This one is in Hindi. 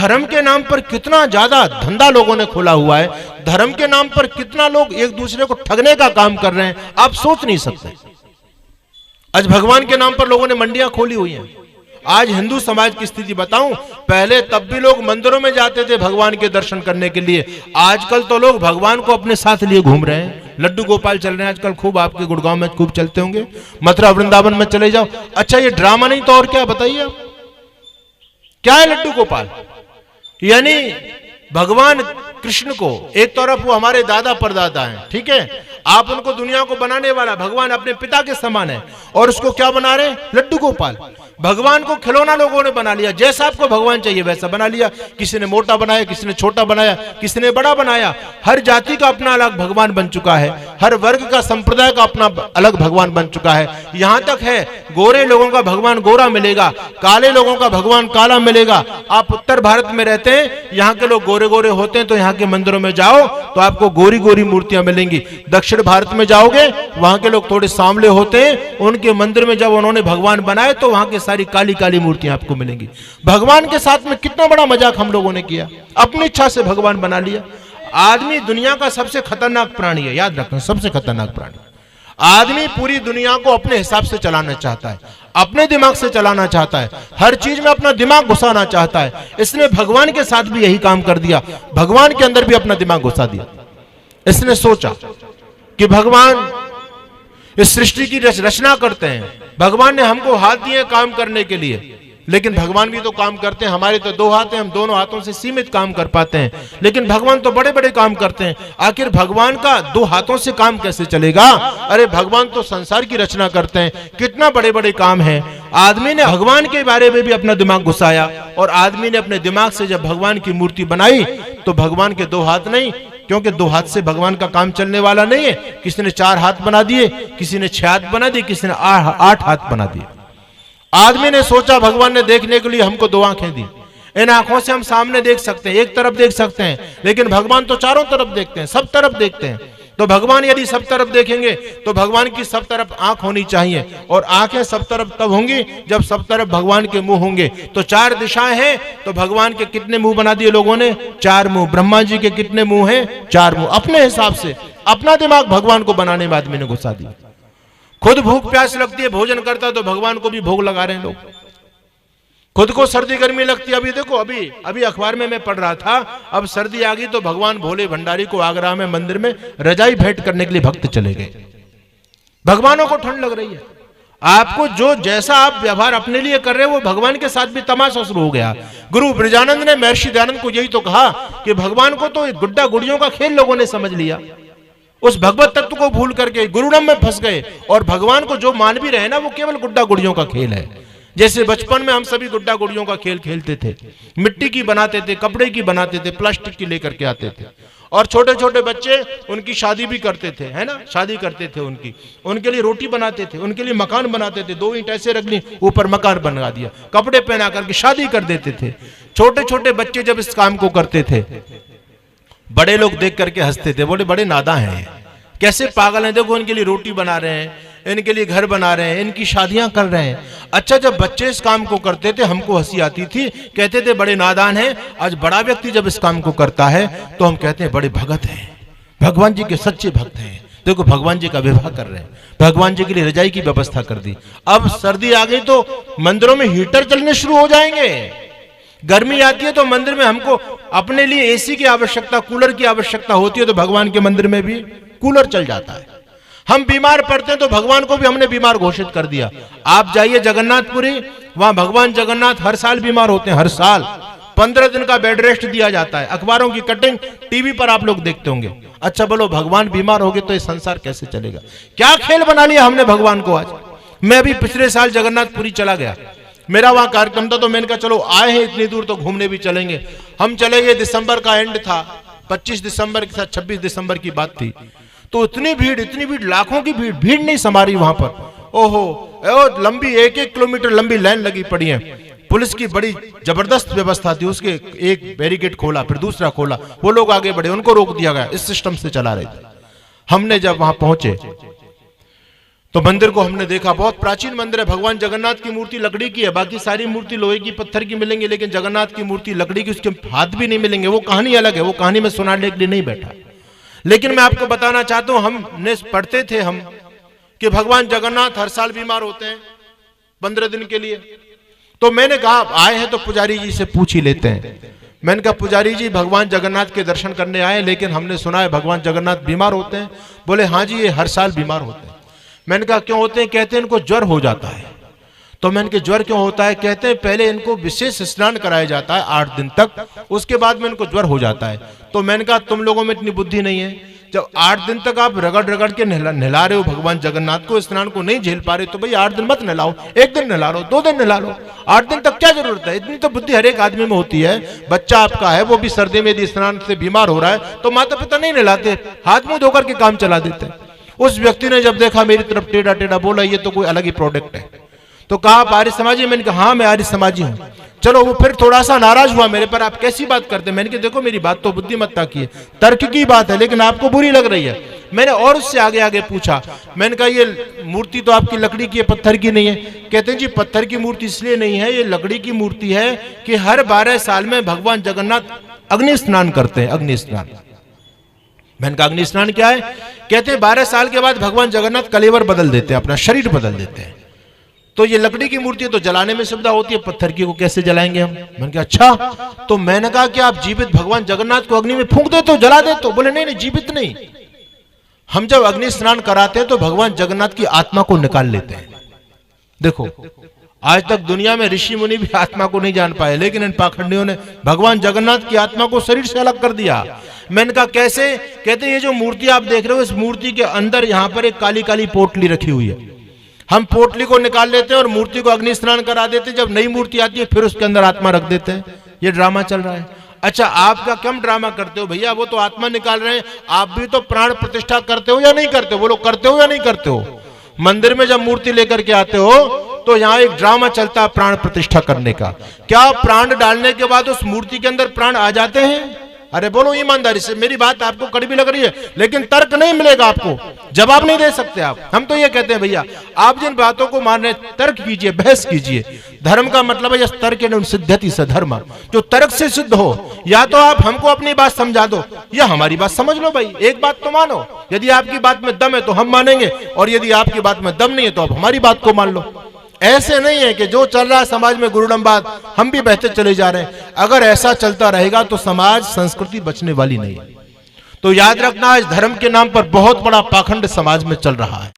धर्म के नाम पर कितना ज्यादा धंधा लोगों ने खोला हुआ है, धर्म के नाम पर कितना लोग एक दूसरे को ठगने का काम कर रहे हैं, आप सोच नहीं सकते। आज भगवान के नाम पर लोगों ने मंडियां खोली हुई हैं। आज हिंदू समाज की स्थिति बताऊं, पहले तब भी लोग मंदिरों में जाते थे भगवान के दर्शन करने के लिए, आजकल तो लोग भगवान को अपने साथ लिए घूम रहे हैं। लड्डू गोपाल चल रहे हैं आजकल खूब, आपके गुड़गांव में खूब चलते होंगे, मथुरा वृंदावन में चले जाओ। अच्छा ये ड्रामा नहीं तो और क्या, बताइए आप क्या है लड्डू गोपाल? यानी भगवान कृष्ण को एक तरफ वो हमारे दादा परदादा हैं, ठीक है, आप उनको दुनिया को बनाने वाला भगवान अपने पिता के समान है, और उसको क्या बना रहे हैं? लड्डू गोपाल। भगवान को खिलौना लोगों ने बना लिया, जैसा आपको भगवान चाहिए वैसा बना लिया। किसी ने मोटा बनाया, किसी ने छोटा बनाया, किसी ने बड़ा बनाया। हर जाति का अपना अलग भगवान बन चुका है, हर वर्ग का संप्रदाय का अपना अलग भगवान बन चुका है। यहां तक है गोरे लोगों का भगवान गोरा मिलेगा, काले लोगों का भगवान काला मिलेगा। आप उत्तर भारत में रहते हैं, यहाँ के लोग गोरे गोरे होते हैं, तो यहाँ के मंदिरों में जाओ तो आपको गोरी गोरी मूर्तियां मिलेंगी। दक्षिण भारत में जाओगे, वहां के लोग थोड़े सांवले होते हैं, उनके मंदिर में जब उन्होंने भगवान बनाए तो वहां के सारी काली काली मूर्तियां आपको मिलेंगी। भगवान के साथ में कितना बड़ा मजाक हम लोगों ने किया, अपनी इच्छा से भगवान बना लिया। आदमी दुनिया का सबसे खतरनाक प्राणी है, याद रखना, सबसे खतरनाक प्राणी। आदमी पूरी दुनिया को अपने हिसाब से चलाना चाहता है, अपने दिमाग से चलाना चाहता है, हर चीज में अपना दिमाग घुसाना चाहता है। इसने भगवान के साथ भी यही काम कर दिया, भगवान के अंदर भी अपना दिमाग घुसा दिया। इसने सोचा कि भगवान इस सृष्टि की रचना करते हैं, भगवान ने हमको हाथ दिए काम करने के लिए, लेकिन भगवान भी तो काम करते हैं। हमारे तो दो हाथ हैं, हम दोनों हाथों से सीमित काम कर पाते हैं, लेकिन भगवान तो बड़े बड़े काम करते हैं। आखिर भगवान का दो हाथों से काम कैसे चलेगा? अरे भगवान तो संसार की रचना करते हैं, कितना बड़े बड़े काम है। आदमी ने भगवान के बारे में भी अपना दिमाग घुसाया, और आदमी ने अपने दिमाग से जब भगवान की मूर्ति बनाई तो भगवान के दो हाथ नहीं, क्योंकि दो हाथ से भगवान का काम चलने वाला नहीं है। किसी ने 4 हाथ बना दिए, किसी ने 6 हाथ बना दिए, किसी ने 8 हाथ बना दिए। आदमी ने सोचा भगवान ने देखने के लिए हमको 2 आंखें दी, इन आंखों से हम सामने देख सकते हैं, एक तरफ देख सकते हैं, लेकिन भगवान तो चारों तरफ देखते हैं, सब तरफ देखते हैं। तो भगवान यदि सब तरफ देखेंगे तो भगवान की सब तरफ आंख होनी चाहिए, और आंखें सब तरफ तब होंगी जब सब तरफ भगवान के मुंह होंगे। तो 4 दिशाएं हैं, तो भगवान के कितने मुंह बना दिए लोगों ने? 4 मुंह। ब्रह्मा जी के कितने मुंह हैं? 4 मुंह। अपने हिसाब से अपना दिमाग भगवान को बनाने में आदमी ने घुसा दिया। खुद भूख प्यास लगती है, भोजन करता तो भगवान को भी भोग लगा रहे हैं लोग। खुद को सर्दी गर्मी लगती है, अभी देखो, अभी अखबार में मैं पढ़ रहा था, अब सर्दी आ गई तो भगवान भोले भंडारी को आगरा में मंदिर में रजाई भेंट करने के लिए भक्त चले गए। भगवानों को ठंड लग रही है। आपको जो जैसा आप व्यवहार अपने लिए कर रहे हो, वो भगवान के साथ भी तमाशा शुरू हो गया। गुरु ब्रजानंद ने महर्षि दयानंद को यही तो कहा कि भगवान को तो गुड्डा गुड़ियों का खेल लोगों ने समझ लिया, उस भगवत तत्व को भूल करके गुरुडम में फंस गए, और भगवान को जो मान भी रहे ना, वो केवल गुड्डा गुड़ियों का खेल है। जैसे बचपन में हम सभी गुड्डा गुड़ियों का खेल खेलते थे, मिट्टी की बनाते थे, कपड़े की बनाते थे, प्लास्टिक की लेकर के आते थे, और छोटे छोटे बच्चे उनकी शादी भी करते थे, है ना, शादी करते थे उनके लिए रोटी बनाते थे, उनके लिए मकान बनाते थे, 2 ईंट ऐसे रख ली, ऊपर मकान बना दिया, कपड़े पहना करके शादी कर देते थे। छोटे छोटे बच्चे जब इस काम को करते थे, बड़े लोग देख करके हंसते थे, बोले बड़े नादान हैं, कैसे पागल हैं, देखो इनके लिए रोटी बना रहे हैं, इनके लिए घर बना रहे हैं, इनकी शादियां कर रहे हैं। अच्छा, जब बच्चे इस काम को करते थे हमको हंसी आती थी, कहते थे बड़े नादान हैं। आज बड़ा व्यक्ति जब इस काम को करता है तो हम कहते हैं बड़े भगत हैं, भगवान जी के सच्चे भक्त हैं। देखो भगवान जी का विवाह कर रहे हैं, भगवान जी के लिए रजाई की व्यवस्था कर दी। अब सर्दी आ गई तो मंदिरों में हीटर चलने शुरू हो जाएंगे, गर्मी आती है तो मंदिर में हमको अपने लिए एसी की आवश्यकता, कूलर की आवश्यकता होती है, तो भगवान के मंदिर में भी कूलर चल जाता है। हम बीमार पड़ते हैं तो भगवान को भी हमने बीमार घोषित कर दिया। आप जाइए जगन्नाथपुरी, वहां भगवान जगन्नाथ हर साल बीमार होते हैं, हर साल 15 दिन का बेड रेस्ट दिया जाता है, अखबारों की कटिंग टीवी पर आप लोग देखते होंगे। अच्छा बोलो, भगवान बीमार हो गए तो ये संसार कैसे चलेगा? क्या खेल बना लिया हमने भगवान को आज। मैं अभी पिछले साल जगन्नाथपुरी चला गया, मेरा वहां कार्यक्रम था, तो मैंने कहा चलो आए हैं इतनी दूर तो घूमने भी चलेंगे। हम चले गए, दिसंबर का एंड था, 25 दिसंबर के साथ 26 दिसंबर की बात थी, तो इतनी भीड़, लाखों की भीड़ नहीं समारी वहां पर। ओहो, लंबी 1-1 किलोमीटर लंबी लाइन लगी पड़ी है। पुलिस की बड़ी जबरदस्त व्यवस्था थी, उसके एक बैरिकेड खोला, फिर दूसरा खोला, वो लोग आगे बढ़े, उनको रोक दिया गया, इस सिस्टम से चला रहे थे। हमने जब वहां पहुंचे तो मंदिर को हमने देखा, बहुत प्राचीन मंदिर है। भगवान जगन्नाथ की मूर्ति लकड़ी की है, बाकी सारी मूर्ति लोहे की पत्थर की मिलेंगी, लेकिन जगन्नाथ की मूर्ति लकड़ी की, उसके हाथ भी नहीं मिलेंगे। वो कहानी अलग है, वो कहानी में सुनाने के लिए नहीं बैठा। लेकिन मैं आपको बताना चाहता हूं, हमने पढ़ते थे हम कि भगवान जगन्नाथ हर साल बीमार होते हैं 15 दिन के लिए। तो मैंने कहा आए हैं तो पुजारी जी से पूछ ही लेते हैं। मैंने कहा पुजारी जी भगवान जगन्नाथ के दर्शन करने आए, लेकिन हमने सुना है भगवान जगन्नाथ बीमार होते हैं। बोले हाँ जी, ये हर साल बीमार होते हैं। मैंने कहा क्यों होते हैं? कहते हैं इनको ज्वर हो जाता है। तो मैंने कहा ज्वर क्यों होता है? कहते हैं पहले इनको विशेष स्नान कराया जाता है 8 दिन तक, उसके बाद में इनको ज्वर हो जाता है। तो मैंने कहा तुम लोगों में इतनी बुद्धि नहीं है, जब 8 दिन तक आप रगड़ रगड़ के नहला रहे हो भगवान जगन्नाथ को, स्नान को नहीं झेल पा रहे, तो भाई 8 दिन मत नहलाओ, 1 दिन नहला लो, 2 दिन नहला लो, 8 दिन तक क्या जरूरत है? इतनी तो बुद्धि हर एक आदमी में होती है। बच्चा आपका है, वो भी सर्दी में यदि स्नान से बीमार हो रहा है तो माता पिता नहीं नहलाते, हाथ मुंह धोकर के काम चला देते हैं। उस व्यक्ति ने जब देखा मेरी तरफ टेढ़ा टेढ़ा, बोला ये तो कोई अलग ही प्रोडक्ट है। तो कहा आप आर्य समाजी? मैंने कहा हाँ मैं आर्य समाजी हूं। चलो वो फिर थोड़ा सा नाराज हुआ मेरे पर, आप कैसी बात करते हैं? मैंने कहा देखो मेरी बात तो बुद्धिमत्ता की है, तर्क की बात है, लेकिन आपको बुरी लग रही है। मैंने और उससे आगे आगे पूछा, मैंने कहा ये मूर्ति तो आपकी लकड़ी की है, पत्थर की नहीं है। कहते हैं जी पत्थर की मूर्ति इसलिए नहीं है, ये लकड़ी की मूर्ति है कि हर 12 साल में भगवान जगन्नाथ अग्नि स्नान करते हैं, अग्नि स्नान। मैंने कहा अग्नि स्नान क्या है? कहते हैं 12 साल के बाद भगवान जगन्नाथ कलेवर बदल देते हैं, अपना शरीर बदल देते हैं। तो ये लकड़ी की मूर्ति तो जलाने में सुविधा होती है, पत्थर की को कैसे जलाएंगे हम? मैंने कहा अच्छा। तो मैंने कहा कि आप जीवित भगवान जगन्नाथ को अग्नि में फूंक देते हो, जला देते हो? बोले नहीं नहीं, जीवित नहीं, हम जब अग्नि स्नान कराते हैं तो भगवान जगन्नाथ की आत्मा को निकाल लेते हैं। देखो आज तक दुनिया में ऋषि मुनि भी आत्मा को नहीं जान पाए, लेकिन इन पाखंडियों ने भगवान जगन्नाथ की आत्मा को शरीर से अलग कर दिया। मैंने कहा कैसे? कहते ये जो मूर्ति आप देख रहे हो, इस मूर्ति के अंदर यहाँ पर एक काली काली पोटली रखी हुई है, हम पोटली को निकाल लेते हैं और मूर्ति को अग्नि स्नान करा देते हैं। जब नई मूर्ति आती है फिर उसके अंदर आत्मा रख देते हैं। ये ड्रामा चल रहा है। अच्छा आपका कम ड्रामा करते हो भैया, वो तो आत्मा निकाल रहे हैं, आप भी तो प्राण प्रतिष्ठा करते हो या नहीं करते हो? वो लोग करते हो या नहीं करते हो? मंदिर में जब मूर्ति लेकर के आते हो तो यहाँ एक ड्रामा चलता है प्राण प्रतिष्ठा करने का। क्या प्राण डालने के बाद उस मूर्ति के अंदर प्राण आ जाते हैं? अरे बोलो ईमानदारी से, मेरी बात आपको कड़वी लग रही है लेकिन तर्क नहीं मिलेगा, आपको जवाब नहीं दे सकते आप। हम तो ये कहते हैं भैया आप जिन बातों को मान रहे तर्क कीजिए, बहस कीजिए। धर्म का मतलब है तर्क सिद्धति से धर्म, जो तर्क से सिद्ध हो। या तो आप हमको अपनी बात समझा दो या हमारी बात समझ लो भाई, एक बात तो मानो। यदि आपकी बात में दम है तो हम मानेंगे, और यदि आपकी बात में दम नहीं है तो आप हमारी बात को मान लो। ऐसे नहीं है कि जो चल रहा है समाज में गुरुडम्बाद, हम भी बहते चले जा रहे हैं। अगर ऐसा चलता रहेगा तो समाज संस्कृति बचने वाली नहीं है। तो याद रखना, आज धर्म के नाम पर बहुत बड़ा पाखंड समाज में चल रहा है।